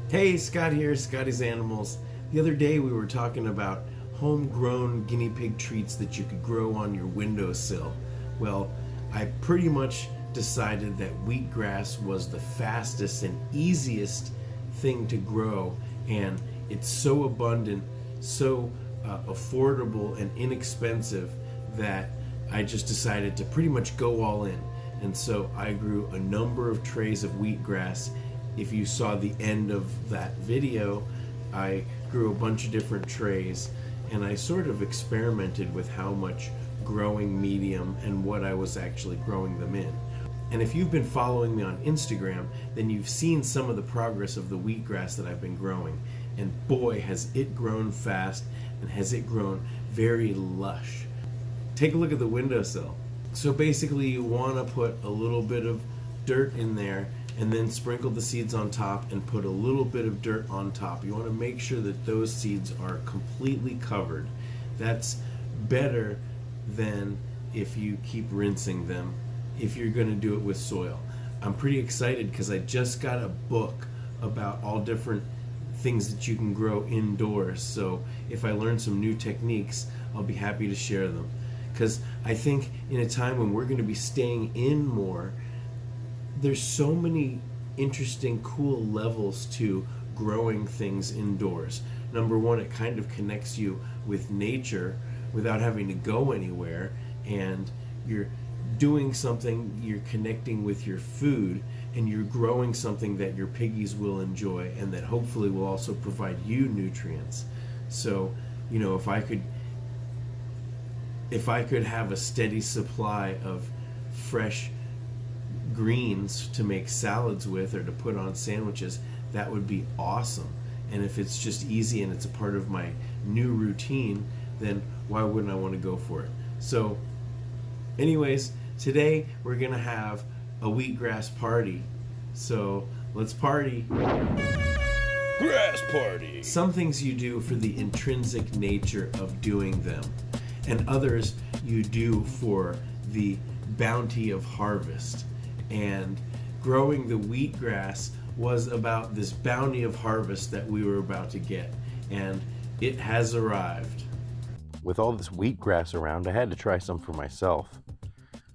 Hey, Scott here, Scotty's Animals. The other day we were talking about homegrown guinea pig treats that you could grow on your windowsill. Well, I pretty much decided that wheatgrass was the fastest and easiest thing to grow, and it's so abundant, so affordable and inexpensive that I just decided to pretty much go all in. And so I grew a number of trays of wheatgrass. If you saw the end of that video, I grew a bunch of different trays, and I sort of experimented with how much growing medium and what I was actually growing them in. And if you've been following me on Instagram, then you've seen some of the progress of the wheatgrass that I've been growing. And boy, has it grown fast, and has it grown very lush. Take a look at the windowsill. So basically you want to put a little bit of dirt in there and then sprinkle the seeds on top and put a little bit of dirt on top. You want to make sure that those seeds are completely covered. That's better than if you keep rinsing them if you're going to do it with soil. I'm pretty excited because I just got a book about all different things that you can grow indoors. So if I learn some new techniques, I'll be happy to share them. Because I think in a time when we're going to be staying in more, there's so many interesting, cool levels to growing things indoors. Number one, it kind of connects you with nature without having to go anywhere, and you're doing something, you're connecting with your food, and you're growing something that your piggies will enjoy and that hopefully will also provide you nutrients. So, you know, if I could have a steady supply of fresh greens to make salads with or to put on sandwiches, that would be awesome. And if it's just easy and it's a part of my new routine, then why wouldn't I want to go for it? So anyways, today we're gonna have a wheatgrass party. So let's party. Grass party! Some things you do for the intrinsic nature of doing them, and others you do for the bounty of harvest. And growing the wheatgrass was about this bounty of harvest that we were about to get, and it has arrived. With all this wheatgrass around, I had to try some for myself.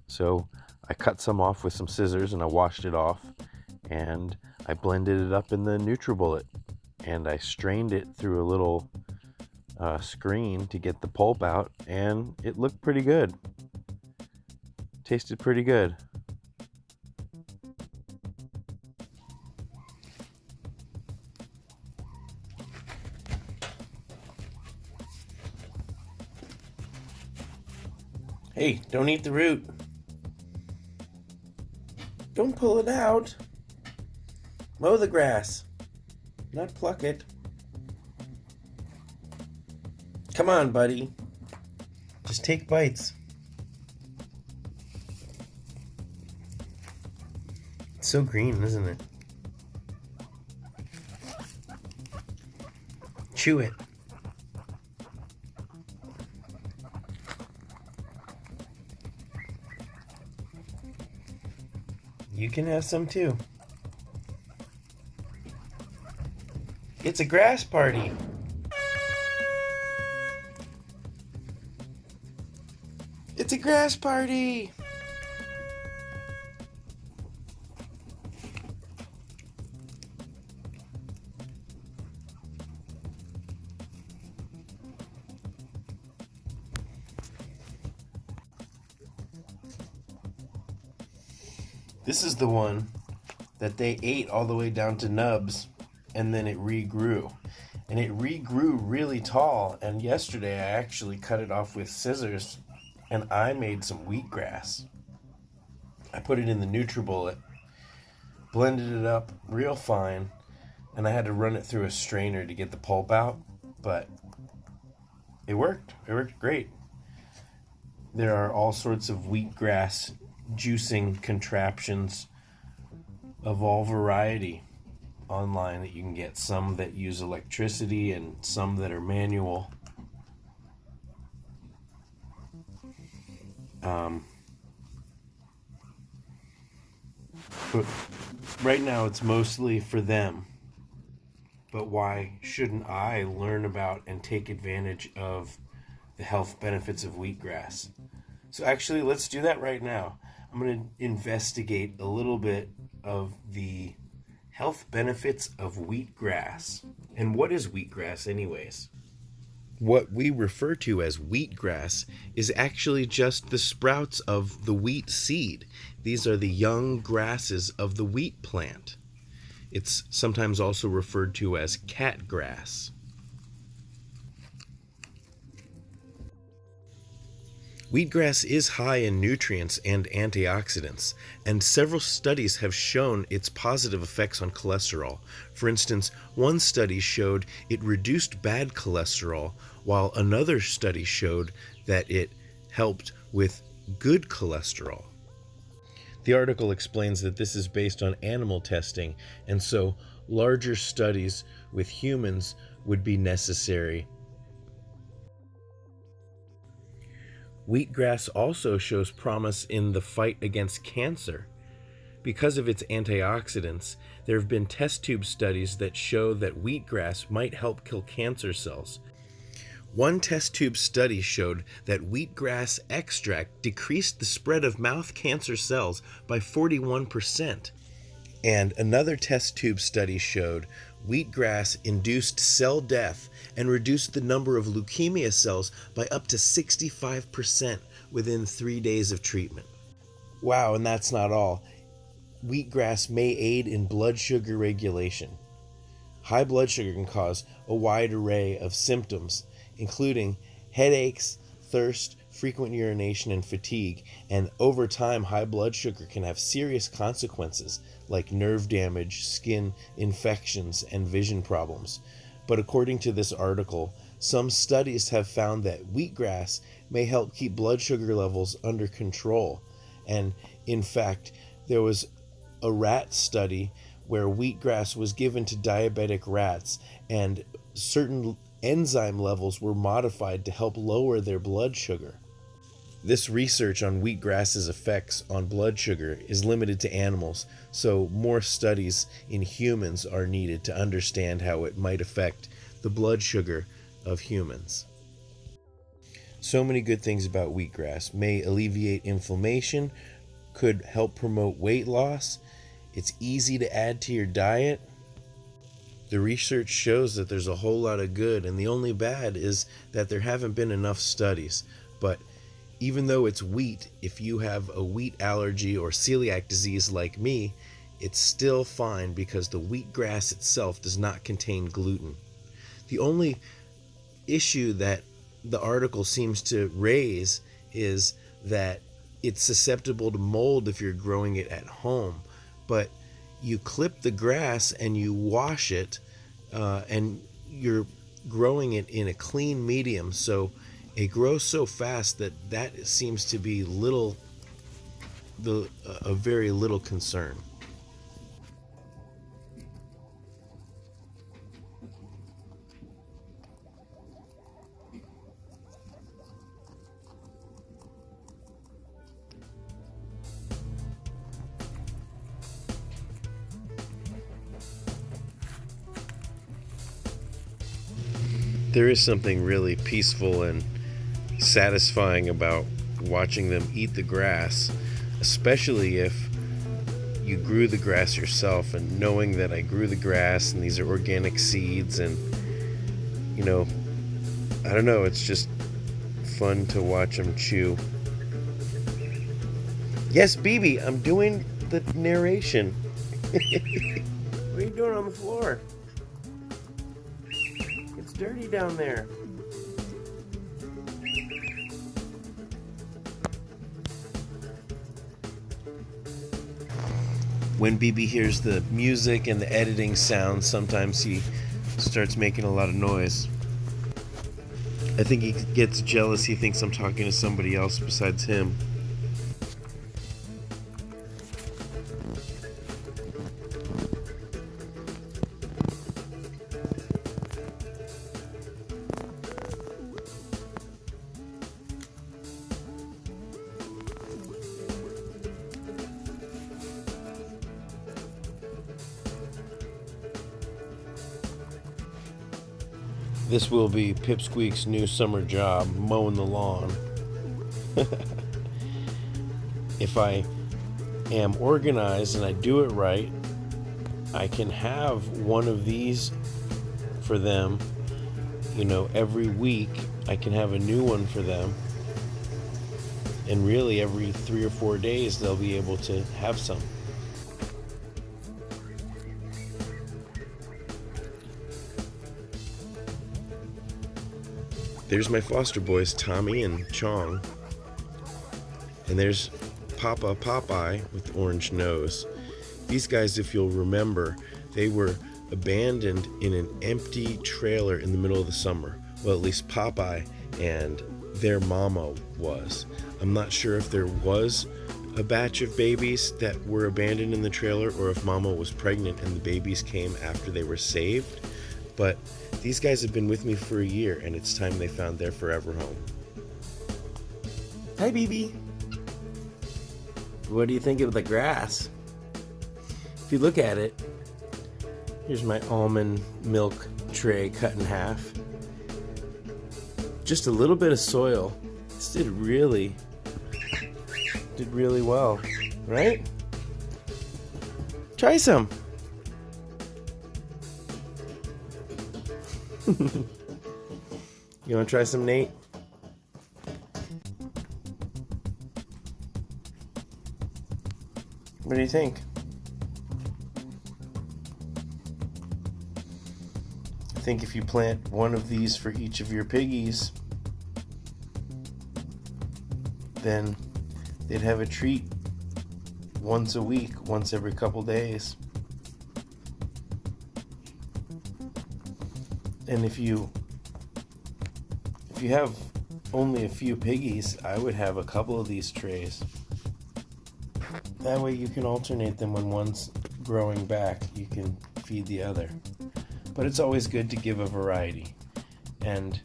So I cut some off with some scissors and I washed it off, and I blended it up in the NutriBullet, and I strained it through a little screen to get the pulp out, and it looked pretty good. Tasted pretty good. Hey, don't eat the root. Don't pull it out. Mow the grass, not pluck it. Come on, buddy. Just take bites. It's so green, isn't it? Chew it. You can have some too. It's a grass party. It's a grass party. This is the one that they ate all the way down to nubs, and then it regrew. And it regrew really tall, and yesterday I actually cut it off with scissors, and I made some wheatgrass. I put it in the NutriBullet, blended it up real fine, and I had to run it through a strainer to get the pulp out, but it worked. It worked great. There are all sorts of wheatgrass juicing contraptions of all variety online that you can get. Some that use electricity and some that are manual. But right now it's mostly for them. But why shouldn't I learn about and take advantage of the health benefits of wheatgrass? So actually, let's do that right now. I'm going to investigate a little bit of the health benefits of wheatgrass. And what is wheatgrass anyways? What we refer to as wheatgrass is actually just the sprouts of the wheat seed. These are the young grasses of the wheat plant. It's sometimes also referred to as catgrass. Wheatgrass is high in nutrients and antioxidants, and several studies have shown its positive effects on cholesterol. For instance, one study showed it reduced bad cholesterol, while another study showed that it helped with good cholesterol. The article explains that this is based on animal testing, and so larger studies with humans would be necessary. Wheatgrass also shows promise in the fight against cancer. Because of its antioxidants, there have been test tube studies that show that wheatgrass might help kill cancer cells. One test tube study showed that wheatgrass extract decreased the spread of mouth cancer cells by 41%. And another test tube study showed wheatgrass induced cell death and reduced the number of leukemia cells by up to 65% within 3 days of treatment. Wow, and that's not all. Wheatgrass may aid in blood sugar regulation. High blood sugar can cause a wide array of symptoms, including headaches, thirst, frequent urination, and fatigue, and over time high blood sugar can have serious consequences like nerve damage, skin infections, and vision problems. But according to this article, some studies have found that wheatgrass may help keep blood sugar levels under control. And in fact, there was a rat study where wheatgrass was given to diabetic rats, and certain enzyme levels were modified to help lower their blood sugar. This research on wheatgrass's effects on blood sugar is limited to animals, so more studies in humans are needed to understand how it might affect the blood sugar of humans. So many good things about wheatgrass. May alleviate inflammation, could help promote weight loss, it's easy to add to your diet. The research shows that there's a whole lot of good, and the only bad is that there haven't been enough studies. But even though it's wheat, if you have a wheat allergy or celiac disease like me, it's still fine because the wheatgrass itself does not contain gluten. The only issue that the article seems to raise is that it's susceptible to mold if you're growing it at home. But you clip the grass and you wash it, and you're growing it in a clean medium, so it grows so fast that seems to be a very little concern. There is something really peaceful and satisfying about watching them eat the grass, especially if you grew the grass yourself, and knowing that I grew the grass and these are organic seeds, and I don't know, it's just fun to watch them chew. Yes, BB, I'm doing the narration. What are you doing on the floor? It's dirty down there. When BB hears the music and the editing sounds, sometimes he starts making a lot of noise. I think he gets jealous. He thinks I'm talking to somebody else besides him. This will be Pipsqueak's new summer job, mowing the lawn. If I am organized and I do it right, I can have one of these for them, every week. I can have a new one for them. And really every 3 or 4 days they'll be able to have some. There's my foster boys, Tommy and Chong. And there's Papa Popeye with orange nose. These guys, if you'll remember, they were abandoned in an empty trailer in the middle of the summer. Well, at least Popeye and their mama was. I'm not sure if there was a batch of babies that were abandoned in the trailer or if mama was pregnant and the babies came after they were saved. But these guys have been with me for a year, and it's time they found their forever home. Hi, BB. What do you think of the grass? If you look at it, here's my almond milk tray cut in half. Just a little bit of soil. This did really well, right? Try some. You want to try some, Nate? What do you think? I think if you plant one of these for each of your piggies, then they'd have a treat once a week, once every couple days. And if you have only a few piggies, I would have a couple of these trays. That way you can alternate them. When one's growing back, you can feed the other. But it's always good to give a variety. And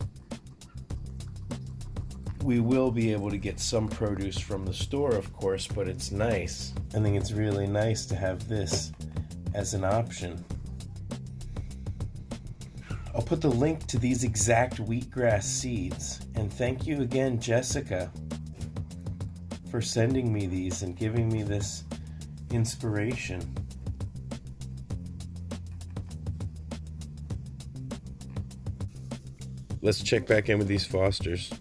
we will be able to get some produce from the store, of course, but it's nice. I think it's really nice to have this as an option. I'll put the link to these exact wheatgrass seeds. And thank you again, Jessica, for sending me these and giving me this inspiration. Let's check back in with these Fosters.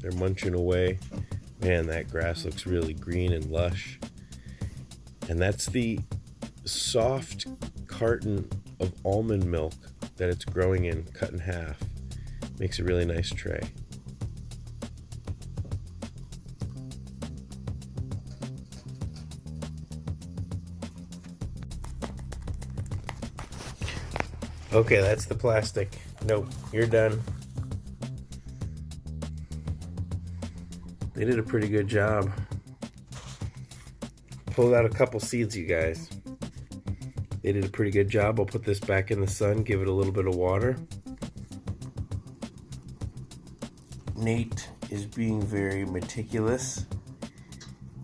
They're munching away. Man, that grass looks really green and lush. And that's the soft carton of almond milk that it's growing in, cut in half. Makes a really nice tray. Okay, that's the plastic. Nope, you're done. They did a pretty good job. Pulled out a couple seeds, you guys. They did a pretty good job. I'll put this back in the sun, give it a little bit of water. Nate is being very meticulous,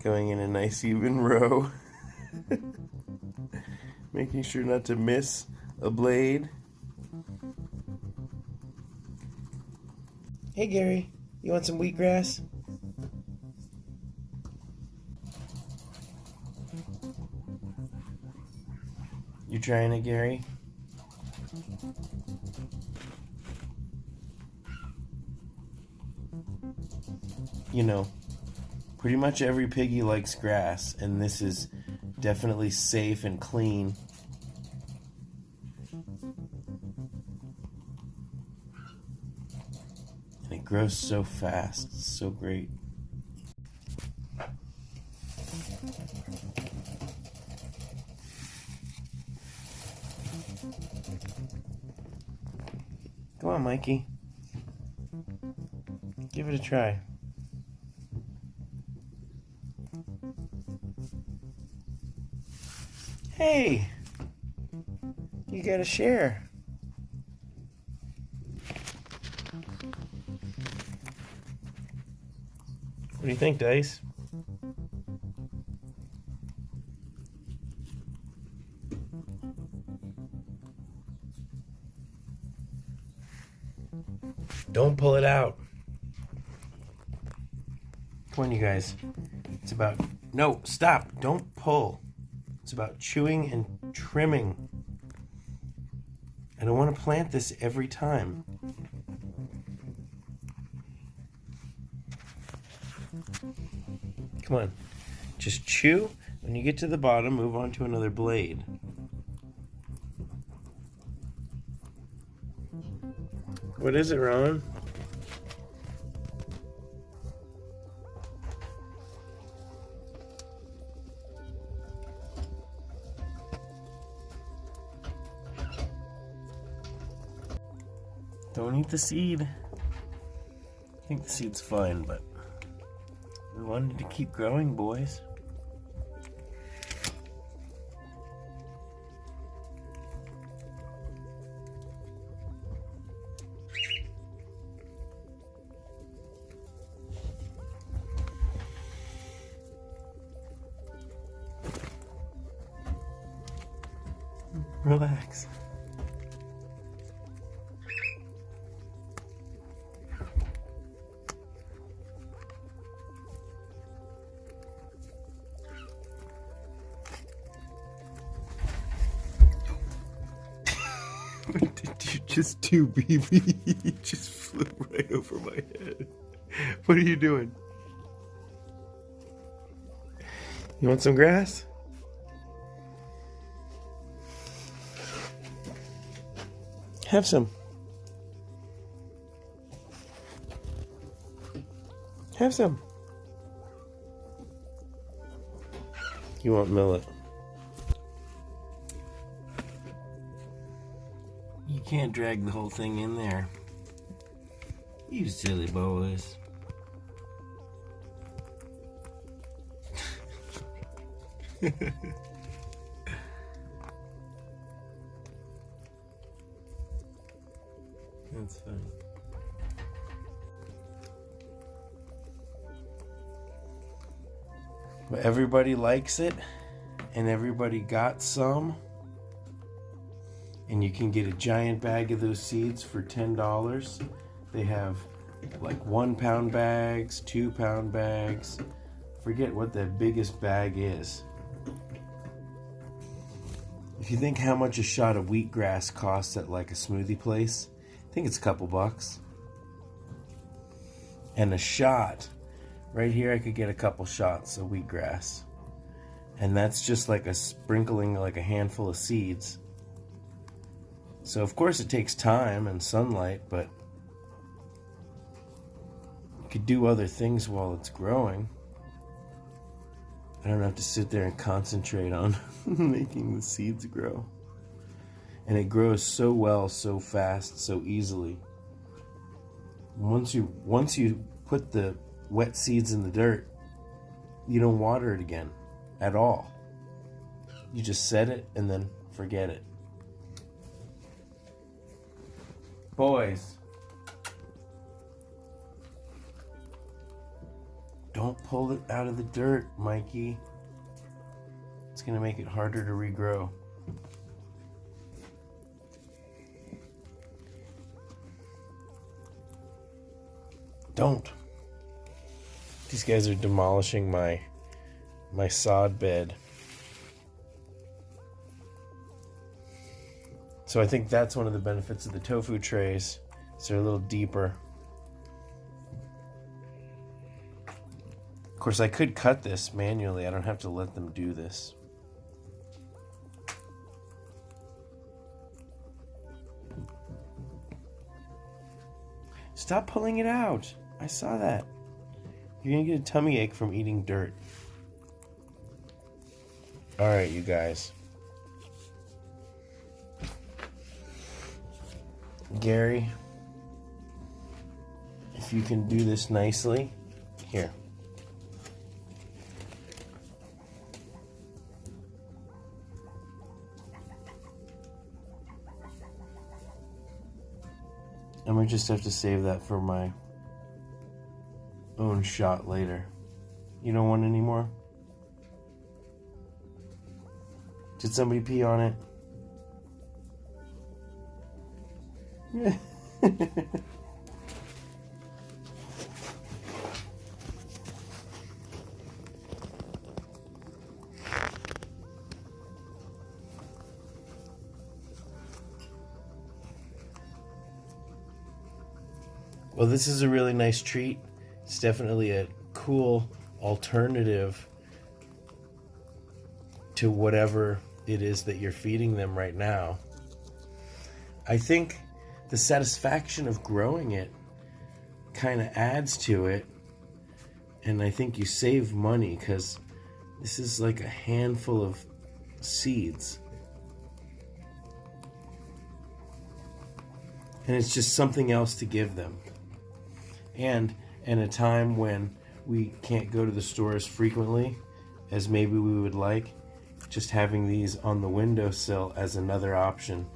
going in a nice even row, making sure not to miss a blade. Hey Gary, you want some wheatgrass? You trying it, Gary? You know, pretty much every piggy likes grass, and this is definitely safe and clean. And it grows so fast. It's so great. Come on, Mikey. Give it a try. Hey! You gotta share. What do you think, Dice? Don't pull it out. Come on, you guys. It's about... No, stop. Don't pull. It's about chewing and trimming. I don't want to plant this every time. Come on. Just chew. When you get to the bottom, move on to another blade. What is it, Ron? Don't eat the seed. I think the seed's fine, but we wanted to keep growing, boys. Relax. What did you just do, BB? You just flew right over my head. What are you doing? You want some grass? Have some. Have some. You want millet? You can't drag the whole thing in there. You silly boys. That's funny. But everybody likes it, and everybody got some. And you can get a giant bag of those seeds for $10. They have like 1 pound bags, 2 pound bags. Forget what the biggest bag is. If you think how much a shot of wheatgrass costs at like a smoothie place, I think it's a couple bucks. And a shot, right here I could get a couple shots of wheatgrass. And that's just like a sprinkling, like a handful of seeds. So of course it takes time and sunlight, but you could do other things while it's growing. I don't have to sit there and concentrate on making the seeds grow. And it grows so well, so fast, so easily. Once you put the wet seeds in the dirt, you don't water it again at all. You just set it and then forget it. Boys, don't pull it out of the dirt, Mikey. It's going to make it harder to regrow. Don't. These guys are demolishing my sod bed. So I think that's one of the benefits of the tofu trays. So they're a little deeper. Of course, I could cut this manually. I don't have to let them do this. Stop pulling it out. I saw that. You're gonna get a tummy ache from eating dirt. All right, you guys. Gary, if you can do this nicely, here. I might just have to save that for my own shot later. You don't want any more? Did somebody pee on it? Well, this is a really nice treat. It's definitely a cool alternative to whatever it is that you're feeding them right now. I think the satisfaction of growing it kind of adds to it, and I think you save money because this is like a handful of seeds. And it's just something else to give them. And in a time when we can't go to the stores frequently as maybe we would like, just having these on the windowsill as another option,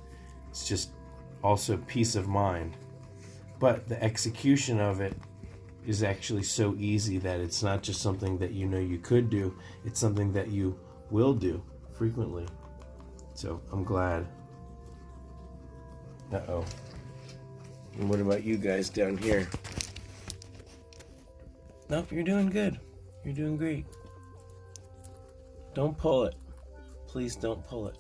it's just also peace of mind. But the execution of it is actually so easy that it's not just something that you know you could do, it's something that you will do frequently. So I'm glad. Uh-oh. And what about you guys down here? Nope, you're doing good. You're doing great. Don't pull it. Please don't pull it.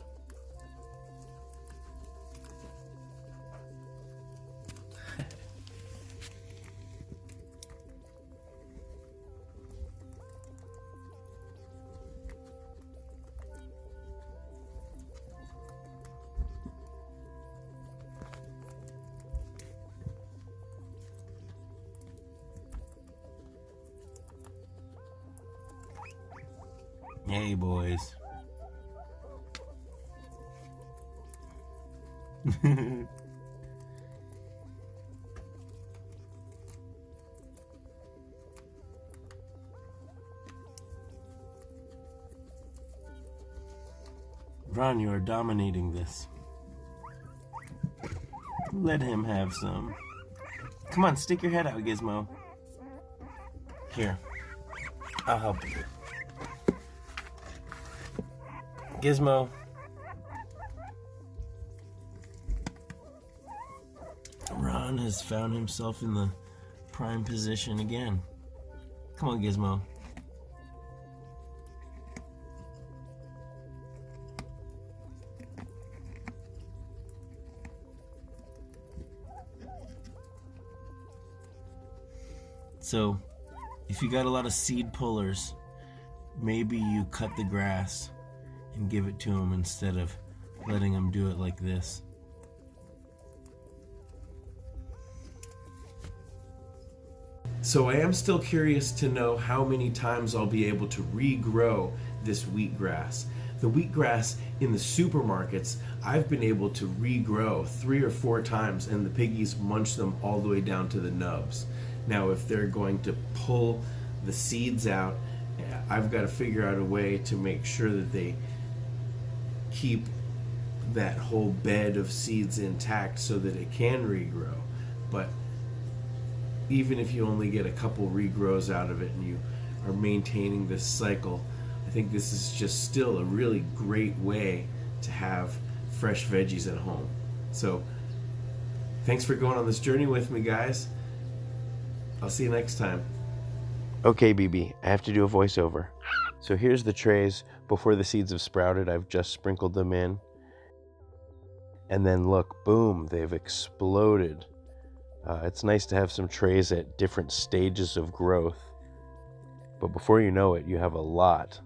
Hey, boys. Ron, you are dominating this. Let him have some. Come on, stick your head out, Gizmo. Here, I'll help you. Gizmo. Ron has found himself in the prime position again. Come on, Gizmo. So, if you got a lot of seed pullers, maybe you cut the grass and give it to them instead of letting them do it like this. So I am still curious to know how many times I'll be able to regrow this wheatgrass. The wheatgrass in the supermarkets, I've been able to regrow 3 or 4 times, and the piggies munch them all the way down to the nubs. Now, if they're going to pull the seeds out, I've got to figure out a way to make sure that they keep that whole bed of seeds intact so that it can regrow. But even if you only get a couple regrows out of it and you are maintaining this cycle, I think this is just still a really great way to have fresh veggies at home. So thanks for going on this journey with me, guys. I'll see you next time. Okay, BB, I have to do a voiceover. So here's the trays. Before the seeds have sprouted, I've just sprinkled them in. And then look, boom, they've exploded. It's nice to have some trays at different stages of growth. But before you know it, you have a lot.